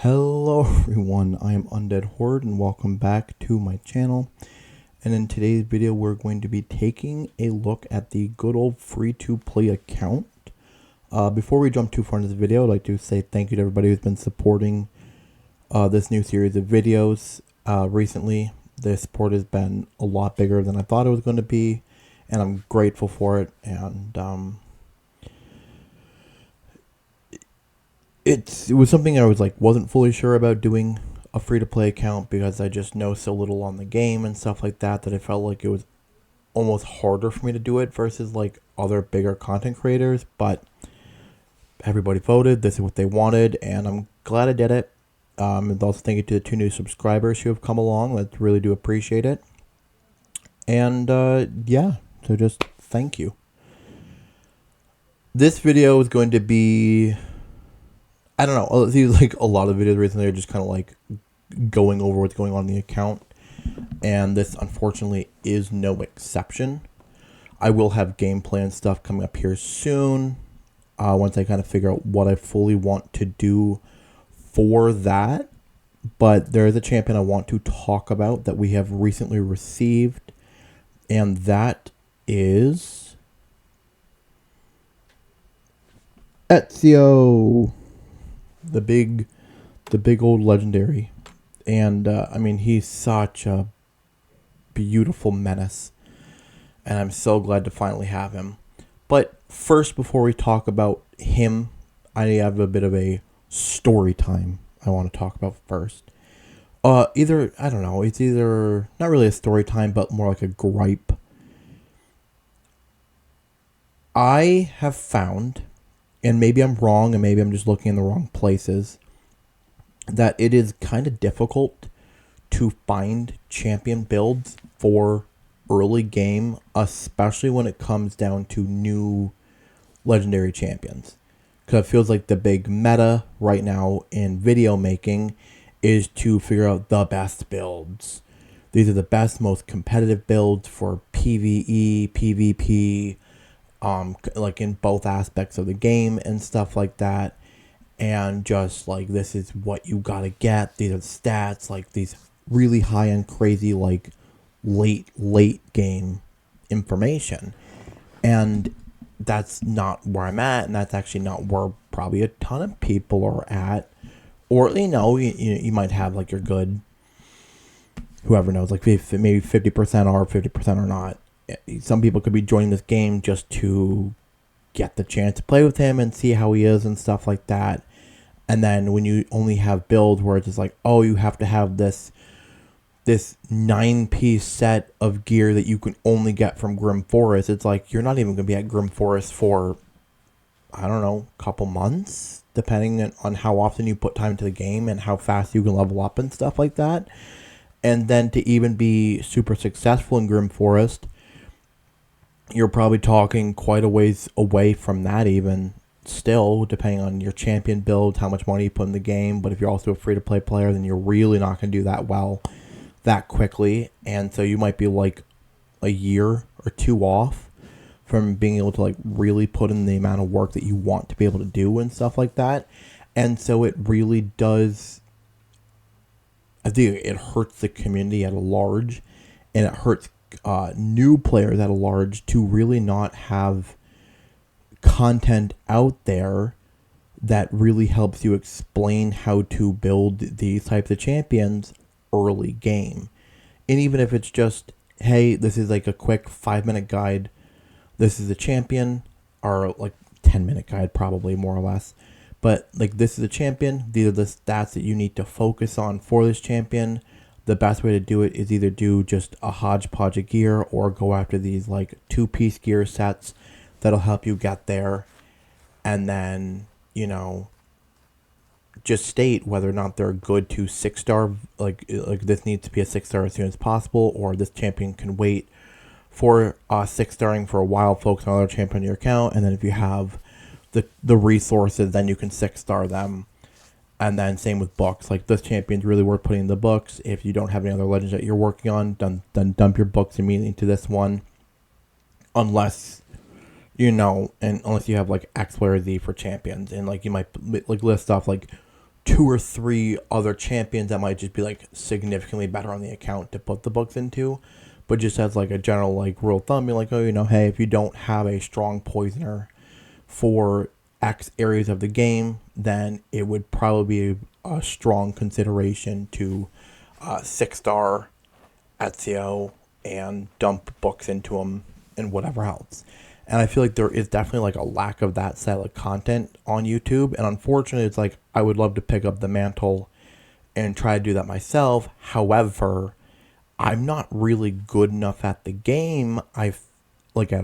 Hello everyone, I am Undead Horde and welcome back to my channel. And in today's video we're going to be taking a look at the good old free-to-play account. Before we jump too far into this video, I'd like to say thank you to everybody who's been supporting this new series of videos. Recently, the support has been a lot bigger than I thought it was going to be, and I'm grateful for it. And it was something I wasn't fully sure about doing a free-to-play account because I just know so little on the game and stuff like that I felt like it was almost harder for me to do it versus like other bigger content creators. But everybody voted, this is what they wanted, and I'm glad I did it. And also thank you to the 2 new subscribers who have come along. I really do appreciate it. And yeah, so just thank you. This video is going to be, I don't know, it seems like a lot of videos recently are just kind of like going over what's going on in the account, and this unfortunately is no exception. I will have gameplay and stuff coming up here soon, once I kind of figure out what I fully want to do for that. But there is a champion I want to talk about that we have recently received, and that is Ezio. The big old legendary. And I mean, he's such a beautiful menace, and I'm so glad to finally have him. But first, before we talk about him, I have a bit of a story time I want to talk about first. I don't know, it's either not really a story time, but more like a gripe. I have found, and maybe I'm wrong, and maybe I'm just looking in the wrong places, that it is kind of difficult to find champion builds for early game, especially when it comes down to new legendary champions. Because it feels like the big meta right now in video making is to figure out the best builds. These are the best, most competitive builds for PvE, PvP, like in both aspects of the game and stuff like that. And just like, this is what you gotta get. These are the stats, like these really high end crazy, like late game information. And that's not where I'm at, and that's actually not where probably a ton of people are at. Or, you might have like your good, whoever knows, like maybe 50% are, 50% are not. Some people could be joining this game just to get the chance to play with him and see how he is and stuff like that. And then when you only have builds where it's just like, oh, you have to have this 9-piece set of gear that you can only get from Grim Forest, it's like you're not even going to be at Grim Forest for, I don't know, a couple months, depending on how often you put time into the game and how fast you can level up and stuff like that. And then to even be super successful in Grim Forest, you're probably talking quite a ways away from that even still, depending on your champion build, how much money you put in the game. But if you're also a free-to-play player, then you're really not going to do that well that quickly. And so you might be like a year or 2 off from being able to like really put in the amount of work that you want to be able to do and stuff like that. And so it really does, I think it hurts the community at large, and it hurts new players at large to really not have content out there that really helps you explain how to build these types of champions early game. And even if it's just, hey, this is like a quick 5-minute guide, this is a champion, or like 10-minute guide probably, more or less, but like, this is a champion, these are the stats that you need to focus on for this champion. The best way to do it is either do just a hodgepodge of gear or go after these like 2-piece gear sets that'll help you get there. And then, just state whether or not they're good to 6-star, like this needs to be a 6-star as soon as possible, or this champion can wait for 6-starring for a while, focus on another champion on your account, and then if you have the resources, then you can 6-star them. And then same with books, like this champion's really worth putting in the books. If you don't have any other legends that you're working on, then dump your books immediately into this one, unless and unless you have like X, Y, or Z for champions, and like you might like list off like 2 or 3 other champions that might just be like significantly better on the account to put the books into. But just as like a general like rule of thumb, be like, oh, you know, hey, if you don't have a strong poisoner for X areas of the game, then it would probably be a strong consideration to 6-star Ezio and dump books into them and whatever else. And I feel like there is definitely like a lack of that style of content on YouTube. And unfortunately, it's like I would love to pick up the mantle and try to do that myself. However, I'm not really good enough at the game, at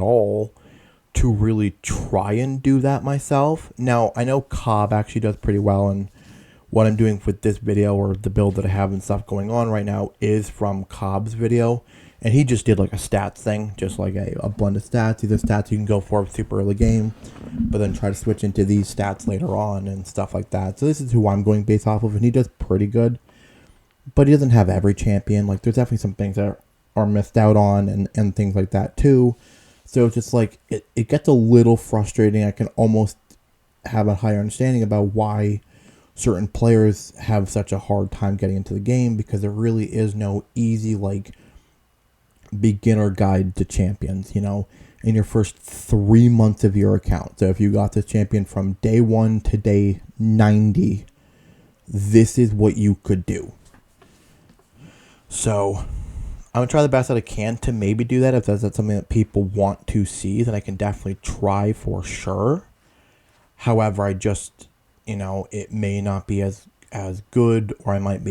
all, to really try and do that myself. Now, I know Cobb actually does pretty well, and what I'm doing with this video or the build that I have and stuff going on right now is from Cobb's video. And he just did like a stats thing, just like a blend of stats. These are stats you can go for super early game, but then try to switch into these stats later on and stuff like that. So this is who I'm going based off of, and he does pretty good. But he doesn't have every champion. Like, there's definitely some things that are missed out on and things like that too. So it's just like, it gets a little frustrating. I can almost have a higher understanding about why certain players have such a hard time getting into the game, because there really is no easy, like, beginner guide to champions, you know, in your first 3 months of your account. So if you got this champion from day 1 to day 90, this is what you could do. So I'm going to try the best that I can to maybe do that. If that's something that people want to see, then I can definitely try for sure. However, I just, you know, it may not be as good, or I might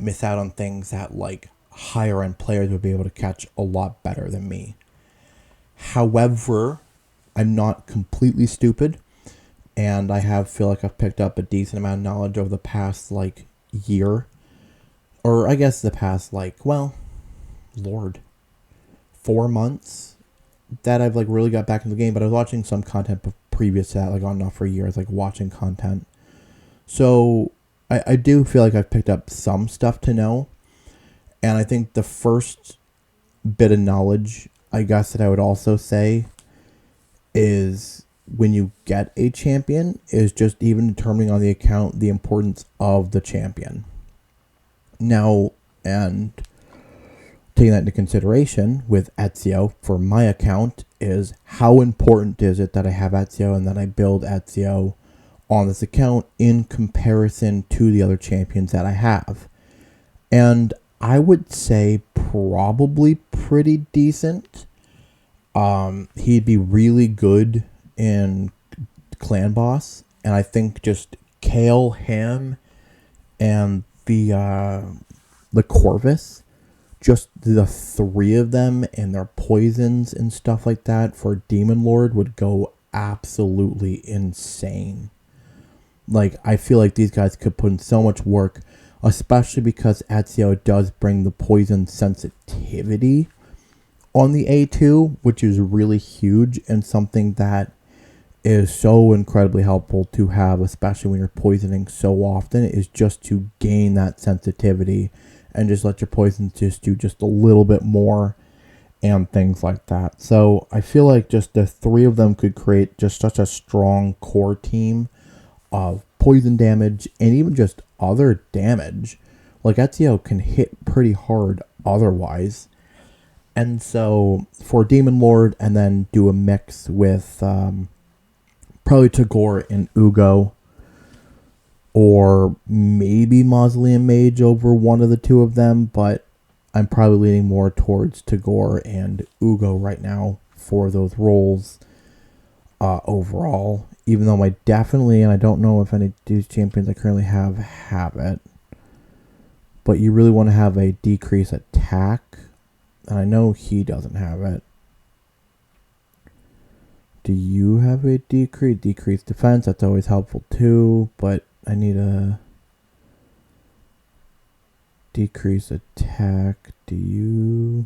miss out on things that like higher end players would be able to catch a lot better than me. However, I'm not completely stupid, and I feel like I've picked up a decent amount of knowledge over the past like year, or I guess the past 4 months that I've like really got back in the game. But I was watching some content previous to that, like on and off for years, like watching content. So I do feel like I've picked up some stuff to know. And I think the first bit of knowledge, I guess, that I would also say is when you get a champion is just even determining on the account the importance of the champion. Now, and taking that into consideration with Ezio for my account is how important is it that I have Ezio and that I build Ezio on this account in comparison to the other champions that I have. And I would say probably pretty decent. He'd be really good in Clan Boss, and I think just Kale, him, and the Corvus, just the 3 of them and their poisons and stuff like that for Demon Lord would go absolutely insane. Like, I feel like these guys could put in so much work, especially because Ezio does bring the poison sensitivity on the A2, which is really huge and something that is so incredibly helpful to have, especially when you're poisoning so often, is just to gain that sensitivity and just let your poisons just do just a little bit more and things like that. So I feel like just the 3 of them could create just such a strong core team of poison damage and even just other damage. Like, Ezio can hit pretty hard otherwise. And so for Demon Lord, and then do a mix with probably Tagore and Ugo, or maybe Mausoleum Mage over one of the 2 of them, but I'm probably leaning more towards Tagore and Ugo right now for those roles overall. Even though I definitely, and I don't know if any of these champions I currently have it, but you really want to have a decrease attack, and I know he doesn't have it. Do you have a decrease defense? That's always helpful too, but I need a decrease attack. Do you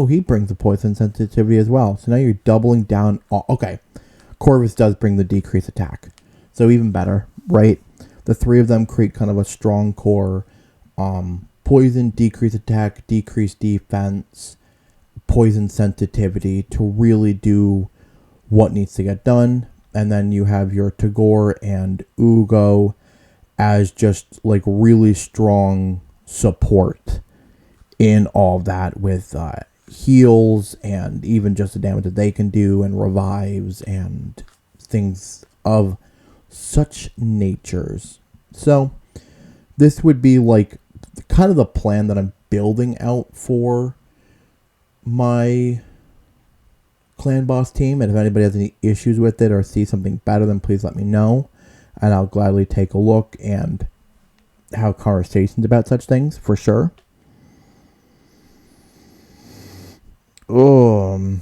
he brings the poison sensitivity as well. So now you're doubling down. Okay, Corvus does bring the decrease attack, so even better, right? The 3 of them create kind of a strong core. Poison, decrease attack, decrease defense, poison sensitivity to really do what needs to get done. And then you have your Tagore and Ugo as just like really strong support in all of that with heals and even just the damage that they can do and revives and things of such natures. So this would be like kind of the plan that I'm building out for my clan boss team. And if anybody has any issues with it or sees something better, then please let me know, and I'll gladly take a look and have conversations about such things for sure. Other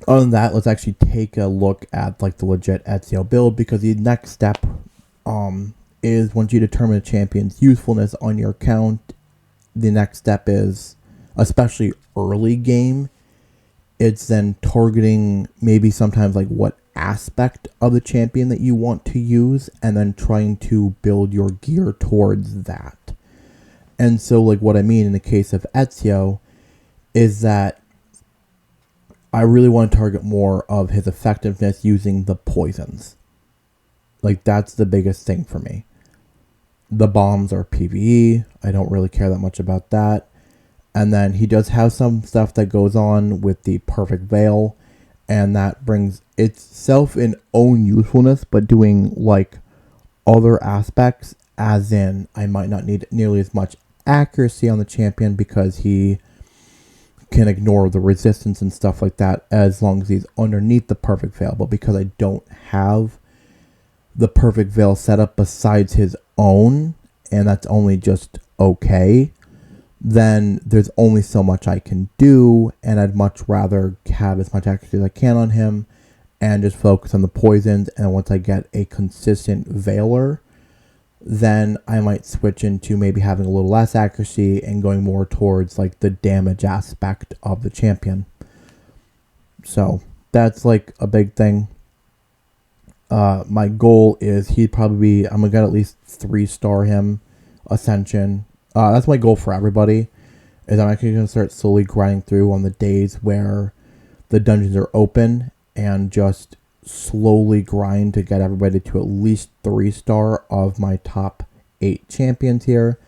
than that, let's actually take a look at like the legit Ezio build, because the next step is once you determine a champion's usefulness on your account, the next step is, especially early game, it's then targeting maybe sometimes like what aspect of the champion that you want to use, and then trying to build your gear towards that. And so like what I mean in the case of Ezio is that I really want to target more of his effectiveness using the poisons. Like that's the biggest thing for me. The bombs are PvE. I don't really care that much about that. And then he does have some stuff that goes on with the perfect veil, and that brings itself in own usefulness, but doing like other aspects, as in I might not need nearly as much accuracy on the champion because he can ignore the resistance and stuff like that as long as he's underneath the perfect veil. But because I don't have the perfect veil set up besides his own, and that's only just okay, then there's only so much I can do, and I'd much rather have as much accuracy as I can on him and just focus on the poisons. And once I get a consistent veiler, then I might switch into maybe having a little less accuracy and going more towards like the damage aspect of the champion. So that's like a big thing. My goal is he'd probably be, I'm gonna get at least 3-star him Ascension. That's my goal for everybody, is I'm actually gonna start slowly grinding through on the days where the dungeons are open and just slowly grind to get everybody to at least 3-star of my top 8 champions here,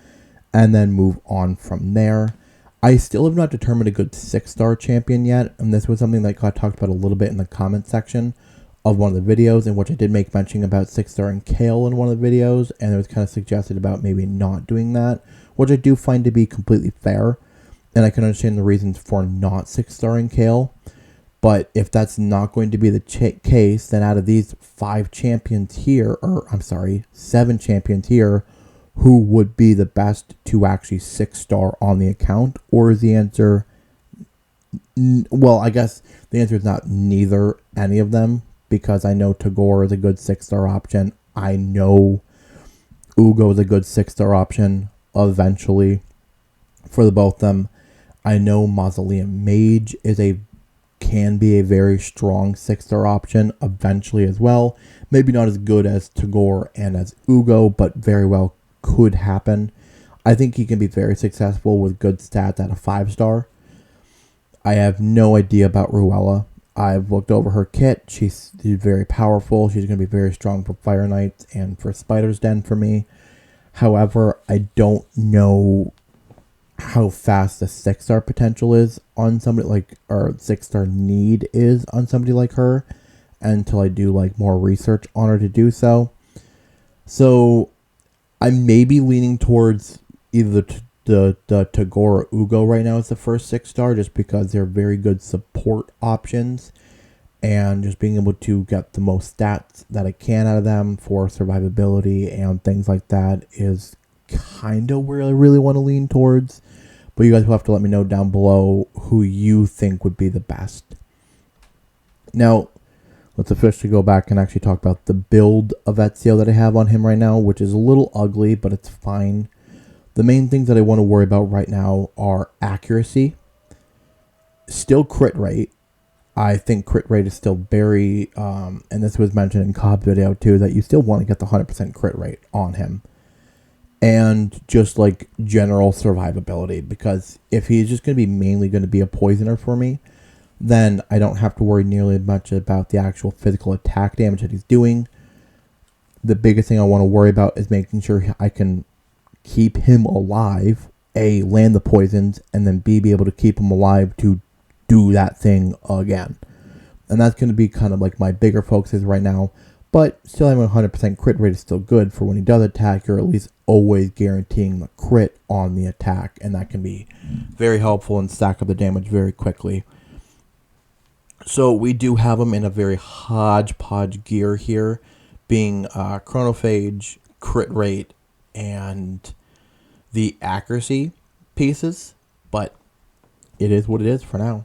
and then move on from there. I still have not determined a good 6-star champion yet, and this was something that got talked about a little bit in the comment section of one of the videos, in which I did make mention about 6-star and Kale in one of the videos, and it was kind of suggested about maybe not doing that, which I do find to be completely fair, and I can understand the reasons for not 6-starring Kale. But if that's not going to be the case, then out of these 5 champions here, or I'm sorry, 7 champions here, who would be the best to actually 6-star on the account? Or is the answer, well, I guess the answer is not neither any of them, because I know Tagore is a good 6-star option. I know Ugo is a good 6-star option eventually for the both of them. I know Mausoleum Mage can be a very strong 6-star option eventually as well. Maybe not as good as Tagore and as Ugo, but very well could happen. I think he can be very successful with good stats at a 5-star. I have no idea about Ruella. I've looked over her kit. She's very powerful. She's going to be very strong for Fire Knights and for Spider's Den for me. However, I don't know how fast the 6-star potential is on somebody like, or 6-star need is on somebody like her, until I do like more research on her to do so. So I may be leaning towards either the Tagore or Ugo right now as the first 6-star, just because they're very good support options, and just being able to get the most stats that I can out of them for survivability and things like that is kind of where I really want to lean towards. But you guys will have to let me know down below who you think would be the best. Now, let's officially go back and actually talk about the build of Ezio that I have on him right now, which is a little ugly, but it's fine. The main things that I want to worry about right now are accuracy, still crit rate. I think crit rate is still very, and this was mentioned in Cobb's video too, that you still want to get the 100% crit rate on him. And just like general survivability, because if he's just going to be mainly going to be a poisoner for me, then I don't have to worry nearly as much about the actual physical attack damage that he's doing. The biggest thing I want to worry about is making sure I can keep him alive, A, land the poisons, and then B, be able to keep him alive to do that thing again. And that's going to be kind of like my bigger focuses right now. But still having 100% crit rate is still good for when he does attack. You're at least always guaranteeing the crit on the attack. And that can be very helpful and stack up the damage very quickly. So we do have him in a very hodgepodge gear here, being chronophage, crit rate, and the accuracy pieces. But it is what it is for now.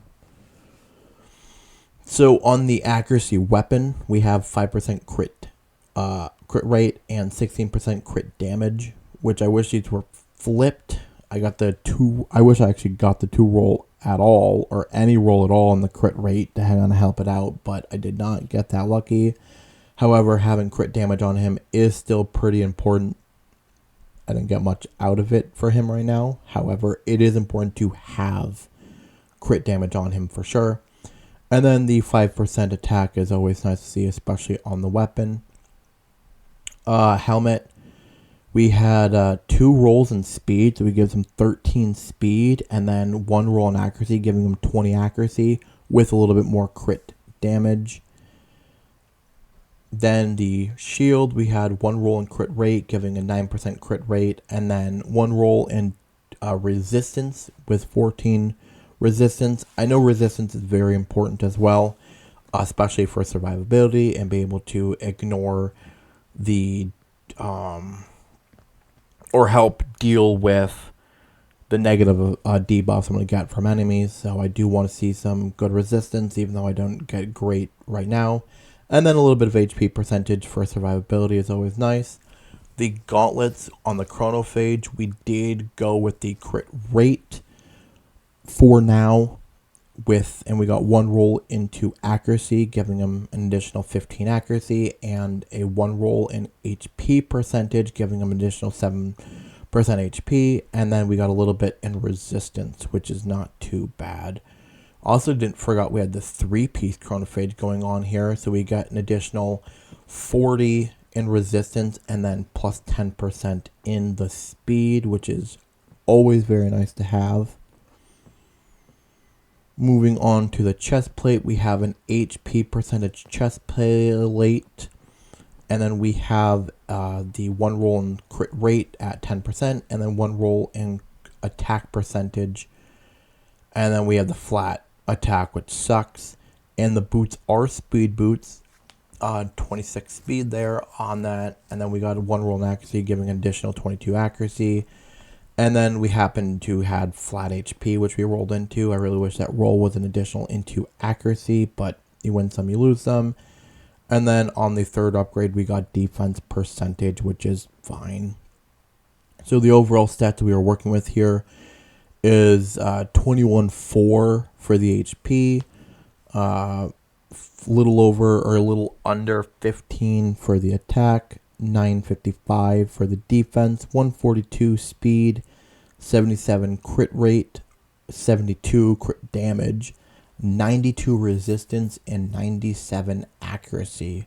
So on the accuracy weapon, we have 5% crit rate and 16% crit damage, which I wish these were flipped. I wish I actually got the 2 roll at all, or any roll at all on the crit rate to kind of help it out, but I did not get that lucky. However, having crit damage on him is still pretty important. I didn't get much out of it for him right now. However, it is important to have crit damage on him for sure. And then the 5% attack is always nice to see, especially on the weapon. Helmet. We had 2 rolls in speed, so we give him 13 speed, and then 1 roll in accuracy, giving him 20 accuracy with a little bit more crit damage. Then the shield, we had 1 roll in crit rate, giving a 9% crit rate, and then 1 roll in resistance with 14 resistance. I know resistance is very important as well, especially for survivability and be able to ignore the or help deal with the negative debuffs I'm going to get from enemies. So I do want to see some good resistance, even though I don't get great right now. And then a little bit of HP percentage for survivability is always nice. The gauntlets on the chronophage, we did go with the crit rate for now, and we got 1 roll into accuracy, giving him an additional 15 accuracy, and a 1 roll in HP percentage, giving him an additional 7% HP, and then we got a little bit in resistance, which is not too bad. Also didn't forget we had the 3-piece chronophage going on here, so we got an additional 40 in resistance, and then plus 10% in the speed, which is always very nice to have. Moving on to the chest plate, we have an HP percentage chest plate, and then we have the 1 roll in crit rate at 10%, and then 1 roll in attack percentage, and then we have the flat attack, which sucks, and the boots are speed boots, 26 speed there on that, and then we got a 1 roll in accuracy, giving an additional 22 accuracy. And then we happen to had flat HP, which we rolled into. I really wish that roll was an additional into accuracy, but you win some, you lose some. And then on the 3rd upgrade, we got defense percentage, which is fine. So the overall stats we are working with here is 21.4 for the HP, little over or a little under 15 for the attack, 955 for the defense, 142 speed, 77 crit rate, 72 crit damage, 92 resistance, and 97 accuracy.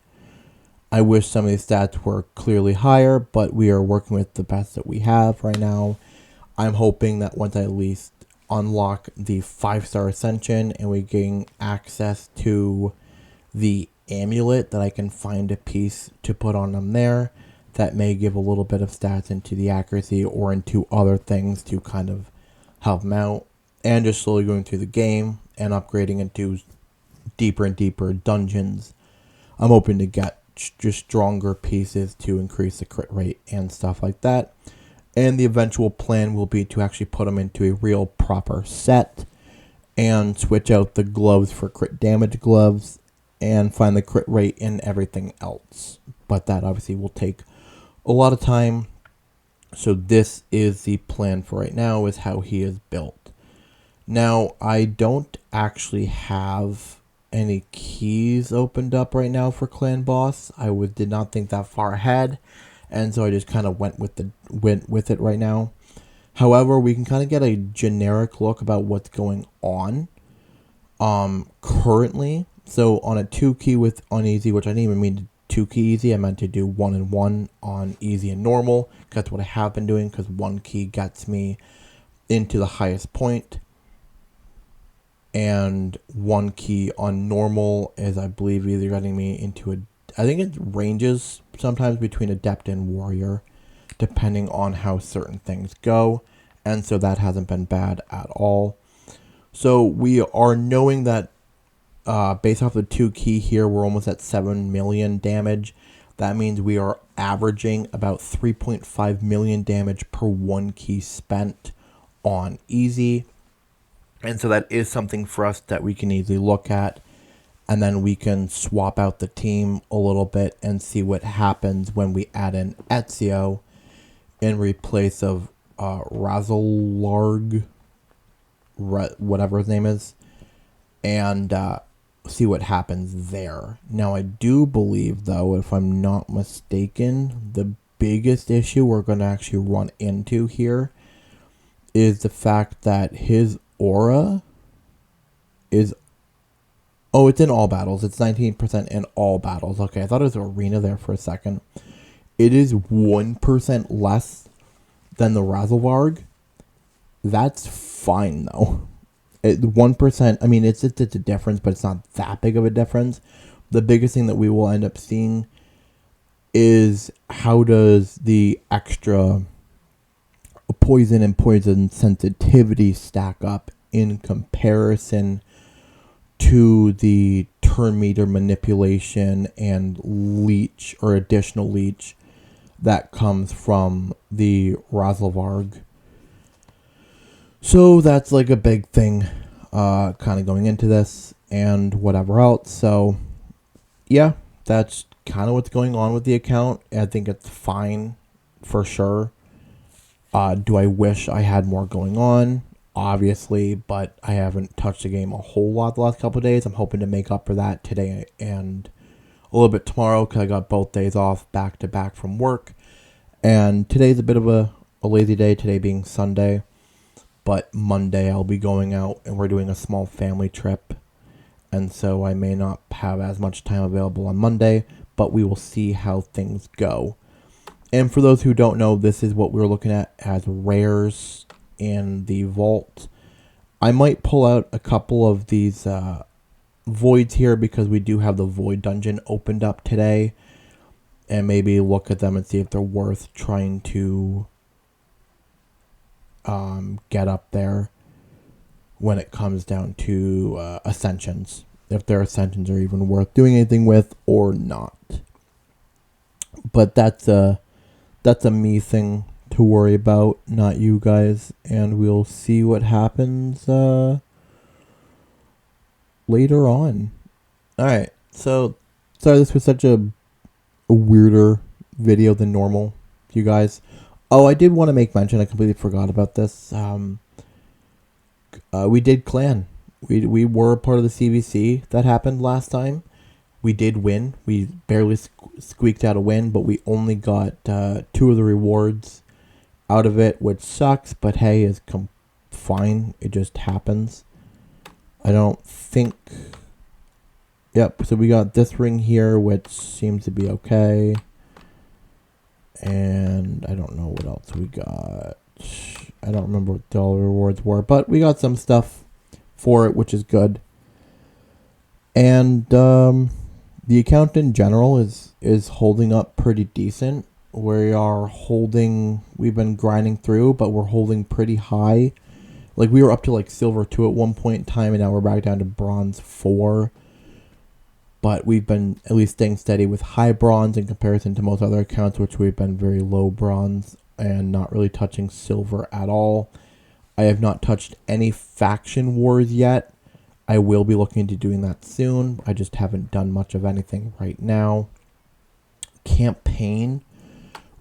I wish some of these stats were clearly higher, but we are working with the best that we have right now. I'm hoping that once I at least unlock the 5-star ascension and we gain access to the amulet, that I can find a piece to put on them there that may give a little bit of stats into the accuracy or into other things to kind of help them out, and just slowly going through the game and upgrading into deeper and deeper dungeons. I'm hoping to get just stronger pieces to increase the crit rate and stuff like that, and the eventual plan will be to actually put them into a real proper set and switch out the gloves for crit damage gloves and find the crit rate in everything else. But that obviously will take a lot of time. So this is the plan for right now, is how he is built. Now, I don't actually have any keys opened up right now for Clan Boss. Did not think that far ahead, and so I just kind of went with it right now. However, we can kind of get a generic look about what's going on. Currently, so on a 2 key with on easy, which I didn't even mean to 2 key easy, I meant to do 1 and 1 on easy and normal. That's what I have been doing, because 1 key gets me into the highest point, and 1 key on normal is, I believe, either getting me into I think it ranges sometimes between adept and warrior, depending on how certain things go, and so that hasn't been bad at all. So we are knowing that based off the 2 key here, we're almost at 7 million damage. That means we are averaging about 3.5 million damage per 1 key spent on easy. And so that is something for us that we can easily look at. And then we can swap out the team a little bit and see what happens when we add in Ezio in replace of Razzlelarg, whatever his name is, and see what happens there. Now, I do believe, though, if I'm not mistaken, the biggest issue we're going to actually run into here is the fact that his aura is... Oh, it's in all battles. It's 19% in all battles. Okay, I thought it was arena there for a second. It is 1% less than the Razzlevarg. That's fine, though. 1%, I mean, it's a difference, but it's not that big of a difference. The biggest thing that we will end up seeing is how does the extra poison and poison sensitivity stack up in comparison to the turn meter manipulation and leech or additional leech that comes from the Razzlevarg. So that's like a big thing kind of going into this and whatever else. So yeah, that's kind of what's going on with the account. I think it's fine for sure. Do I wish I had more going on? Obviously, but I haven't touched the game a whole lot the last couple of days. I'm hoping to make up for that today and a little bit tomorrow, because I got both days off back to back from work. And today's a bit of a lazy day, today being Sunday. But Monday I'll be going out and we're doing a small family trip. And so I may not have as much time available on Monday, but we will see how things go. And for those who don't know, this is what we're looking at as rares in the vault. I might pull out a couple of these voids here, because we do have the void dungeon opened up today, and maybe look at them and see if they're worth trying to get up there when it comes down to ascensions, if their ascensions are even worth doing anything with or not. But that's a me thing to worry about, not you guys, and we'll see what happens later on. Alright, so sorry this was such a weirder video than normal, you guys. Oh, I did want to make mention, I completely forgot about this. We did clan. We were a part of the CVC that happened last time. We did win. We barely squeaked out a win, but we only got 2 of the rewards out of it, which sucks, but hey, is fine. It just happens. I don't think... Yep, so we got this ring here, which seems to be okay. And I don't know what else we got. I don't remember what the all rewards were, but we got some stuff for it, which is good. And the account in general is holding up pretty decent. We've been grinding through, but we're holding pretty high. Like, we were up to like silver 2 at one point in time, and now we're back down to bronze 4. But we've been at least staying steady with high bronze in comparison to most other accounts, which we've been very low bronze and not really touching silver at all. I have not touched any faction wars yet. I will be looking into doing that soon. I just haven't done much of anything right now. Campaign.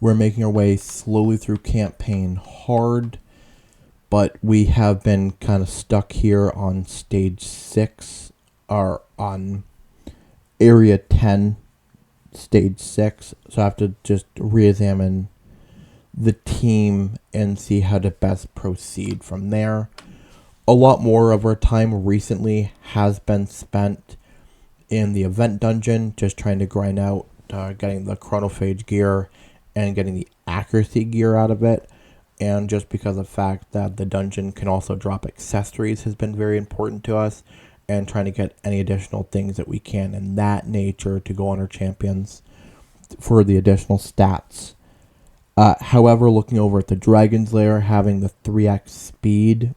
We're making our way slowly through campaign hard, but we have been kind of stuck here on stage 6, or on area 10, stage 6. So I have to just re-examine the team and see how to best proceed from there. a lot more of our time recently has been spent in the event dungeon, just trying to grind out getting the chronophage gear and getting the accuracy gear out of it. And just because of the fact that the dungeon can also drop accessories has been very important to us, and trying to get any additional things that we can in that nature to go on our champions for the additional stats. However, looking over at the Dragon's Lair, having the 3x speed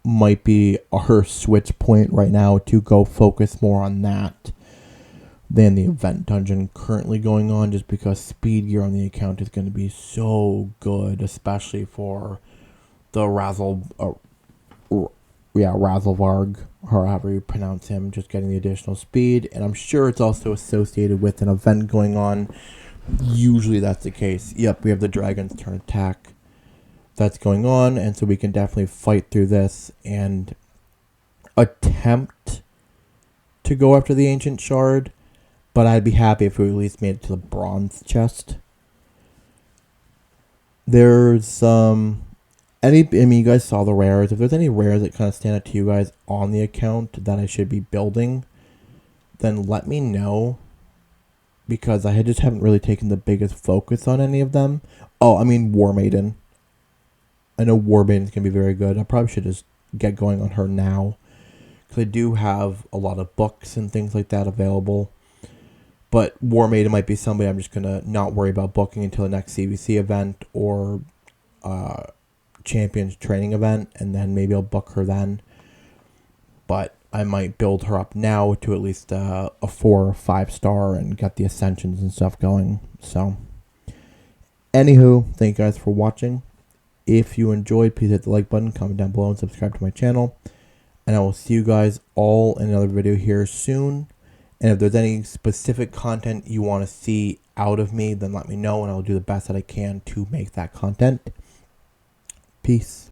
might be her switch point right now to go focus more on that than the event dungeon currently going on, just because speed gear on the account is going to be so good, especially for the Razzlevarg, or however you pronounce him, just getting the additional speed. And I'm sure it's also associated with an event going on. Usually that's the case. Yep, we have the Dragon's Turn attack that's going on, and so we can definitely fight through this and attempt to go after the Ancient Shard, but I'd be happy if we at least made it to the bronze chest. There's you guys saw the rares. If there's any rares that kind of stand out to you guys on the account that I should be building, then let me know, because I just haven't really taken the biggest focus on any of them. Oh, I mean War Maiden. I know War Maiden's going to be very good. I probably should just get going on her now, because I do have a lot of books and things like that available. But War Maiden might be somebody I'm just going to not worry about booking until the next CVC event or Champions training event, and then maybe I'll book her then. But I might build her up now to at least a 4 or 5 star and get the ascensions and stuff going. So, anywho, thank you guys for watching. If you enjoyed, please hit the like button, comment down below, and subscribe to my channel. And I will see you guys all in another video here soon. And if there's any specific content you want to see out of me, then let me know, and I'll do the best that I can to make that content. Peace.